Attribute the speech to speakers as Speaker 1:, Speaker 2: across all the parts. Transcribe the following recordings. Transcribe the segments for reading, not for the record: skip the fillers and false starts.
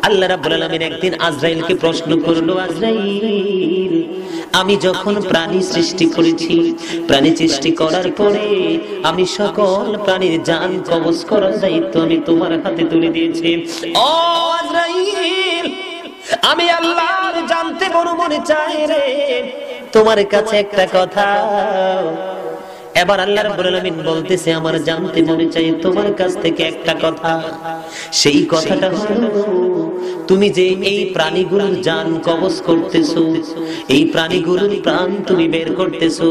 Speaker 1: আল্লাহ রাব্বুল আলামিন একদিন আজরাইলকে প্রশ্ন করলো, আজরাইল, আমি যখন প্রাণী সৃষ্টি করেছি, প্রাণী সৃষ্টি করার পরে আমি সকল প্রাণীর জান কবজ করার দায়িত্ব আমি তোমার হাতে তুলে দিয়েছি। ও আজরাইল, আমি আল্লাহর জানতে বড় মনে চাই রে, তোমার কাছে একটা কথা। এবার আল্লাহ রাব্বুল আলামিন বলতেছে, আমার জানতে মনে চাই তোমার কাছ থেকে একটা কথা। সেই কথাটা হলো, তুমি যে এই প্রাণীগুলোর জান কবজ করতেছো, এই প্রাণীগুলোর প্রাণ তুমি বের করতেছো,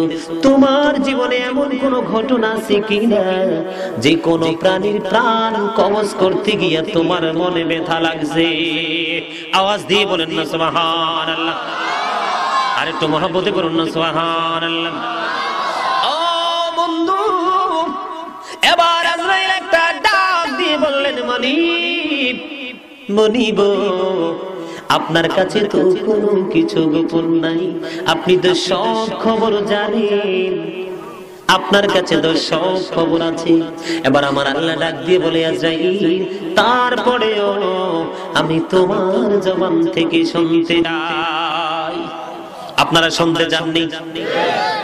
Speaker 1: তোমার জীবনে এমন কোন ঘটনা আছে কিনা যে কোন প্রাণীর প্রাণ কবজ করতে গিয়ে তোমার মনে ব্যথা লাগছে? আওয়াজ দিয়ে বলেন না সুবহানাল্লাহ। আর একটু মহব্বতে বলুন না সুবহানাল্লাহ। এবার আজরাইল একটা ডাক দিয়ে বললেন, মনিব, মনিব, আপনার কাছে তো কোনো কিছু গোপন নাই, আপনি তো সব খবর জানেন, আপনার কাছে তো সব খবর আছে। এবার আমার আল্লাহ ডাক দিয়ে বলে, আজরাইল, তারপরেও আমি তোমার জবান থেকে শুনতে চাই। আপনারা শুনতে চাননি?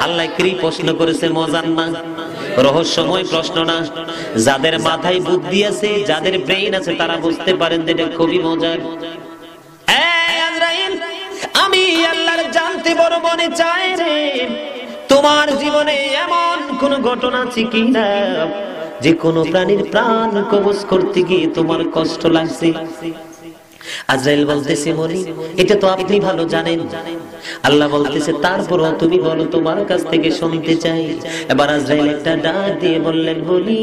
Speaker 1: আল্লাহ কি প্রশ্ন করেছে, মজার না? রহস্যময় প্রশ্ন না? যাদের মাথায় বুদ্ধি আছে, যাদের ব্রেইন আছে, তারা বুঝতে পারেন যে এটা খুবই মজার। আজরাইল, আমি আল্লাহর জানতে বড় মনে চাই রে, তোমার জীবনে এমন কোন ঘটনা আছে কিনা যে কোন প্রাণীর প্রাণ কবজ করতে গিয়ে তোমার কষ্ট লাগছে? আজরাইল বলতেছে, মনি, এটা তো আপনি ভালো জানেন। আল্লাহ বলতেছে, তারপরও তুমি বলো, তোমার কাছ থেকে শুনতে চাই। এবার আজরাইল একটা ডাক দিয়ে বললেন, বলি,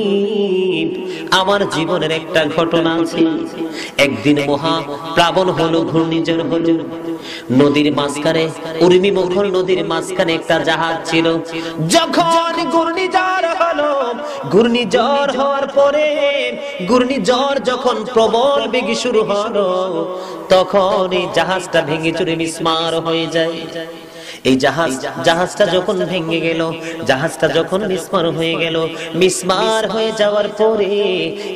Speaker 1: আমার জীবনের একটা ঘটনা আছে। একদিন মহা প্লাবন হলো, ঘূর্ণিঝড় হলো, নদীর মাঝখানে, উর্মি মুখর নদীর মাঝখানে একটা জাহাজ ছিল। যখন ঘূর্ণিঝড় হলো, ঘূর্ণিঝড় হওয়ার পরে, ঘূর্ণিঝড় যখন প্রবল বেগে শুরু হলো, তখন এই জাহাজটা ভেঙে চুরে মিসমার হয়ে যায়। এই জাহাজটা যখন ভেঙে গেল, জাহাজটা যখন মিসমার হয়ে গেল, মিসমার হয়ে যাওয়ার পরে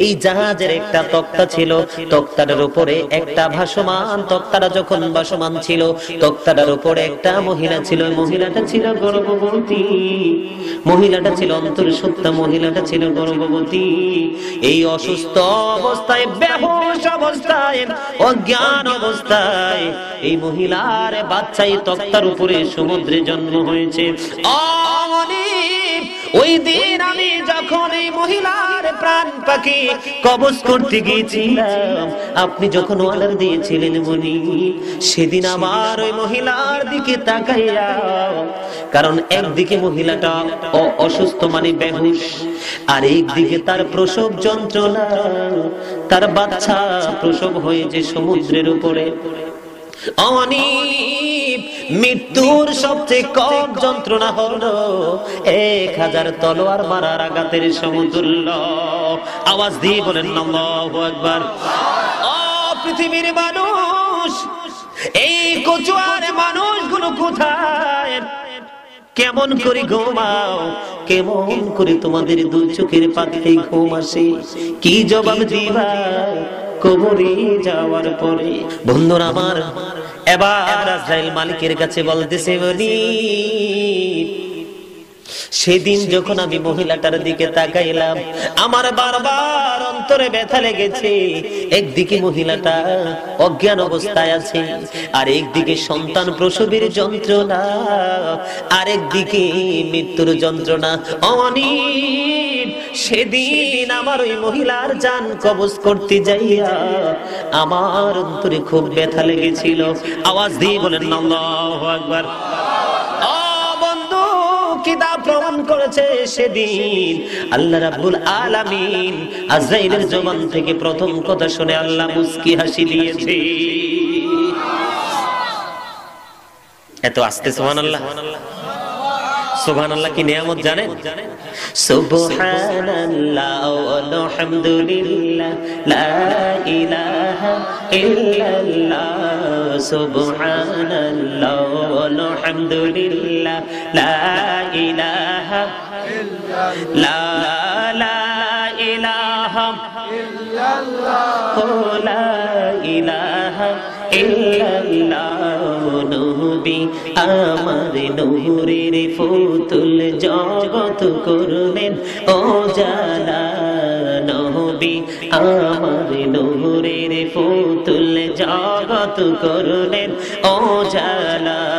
Speaker 1: এই জাহাজের একটা তক্তা ছিল, তক্তাটার উপরে একটা ভাসমান, তক্তাটা যখন ভাসমান ছিল, তক্তাটার উপরে একটা মহিলা ছিল। মহিলাটা ছিল গর্ভবতী, মহিলাটা ছিল অন্তঃসত্ত্বা, মহিলাটা ছিল গর্ভবতী। এই অসুস্থ অবস্থায়, বেহুশ অবস্থায়, অজ্ঞান অবস্থায় এই মহিলার বাচ্চাই তক্তার উপরে সমুদ্রে জন্ম হয়েছে। ওই দিন আমি যখন এই মহিলার প্রাণ পাখি কবজ করতে গিয়েছিলাম, আপনি যখন অর্ডার দিয়েছিলেন মনি, সেদিন আমার ওই মহিলার দিকে তাকাইয়া, কারণ একদিকে মহিলাটা অসুস্থ মানে বেহুশ, আর একদিকে তার প্রসব যন্ত্রণা, তার বাচ্চা প্রসব হয়েছে সমুদ্রের উপরে। মৃত্যুর সবচেয়ে কম যন্ত্রণা হলো 1000 তলোয়ার মারার আঘাতের সমতুল্য। আওয়াজ দিয়ে বলেন আল্লাহু আকবার। ও পৃথিবীর মানুষ, এই কচুয়ার মানুষগুলো কোথায়? কেমন করে ঘুমাও? কেমন করে তোমাদের দুই চোখের পাতায় ঘুম আসে? কি জবাব দিবা কবরে যাওয়ার পরে? বন্ধুরা আমার, এবার আজরাইল মালিকের কাছে বলতেছে, বলি, সেদিন যখন আমি মহিলাটার দিকে তাকাইলাম, আমার বারবার অন্তরে ব্যথা লেগেছে। একদিকে মহিলাটা অজ্ঞান অবস্থায় আছে, আর একদিকে সন্তান প্রসবের যন্ত্রণা, আরেকদিকে মৃত্যুর যন্ত্রণা। সেদিন আমার ওই মহিলার জান কবজ করতে যাইয়া আমার অন্তরে খুব ব্যথা লেগেছিল। আওয়াজ দিয়ে বলেন আল্লাহু আকবার। কিতাব প্রমাণ করেছে, সেদিন আল্লাহ রাব্বুল আলামিন আজরাইলের জবান থেকে প্রথম কথা শুনে আল্লাহ মুস্কি হাসি দিয়েছে। এত আস্তে সুবহানাল্লাহ। সুবহানাল্লাহ কি নিয়ামত জানেন? সুবহানাল্লাহ আলহামদুলিল্লাহ লা ইলাহা ইল্লাল্লাহ। সুবহানাল্লাহ আলহামদুলিল্লাহ লা ইলাহা ইল্লাল্লাহ। লা ইলাহা ইল্লাল্লাহ লা ইলাহা ইলাহা ইল্লাল্লাহ নবী আমার নূরের ফুতুল জগত করলেন ও জালা নবী আমার নূরের ফুতুল জগত করলেন ও জালা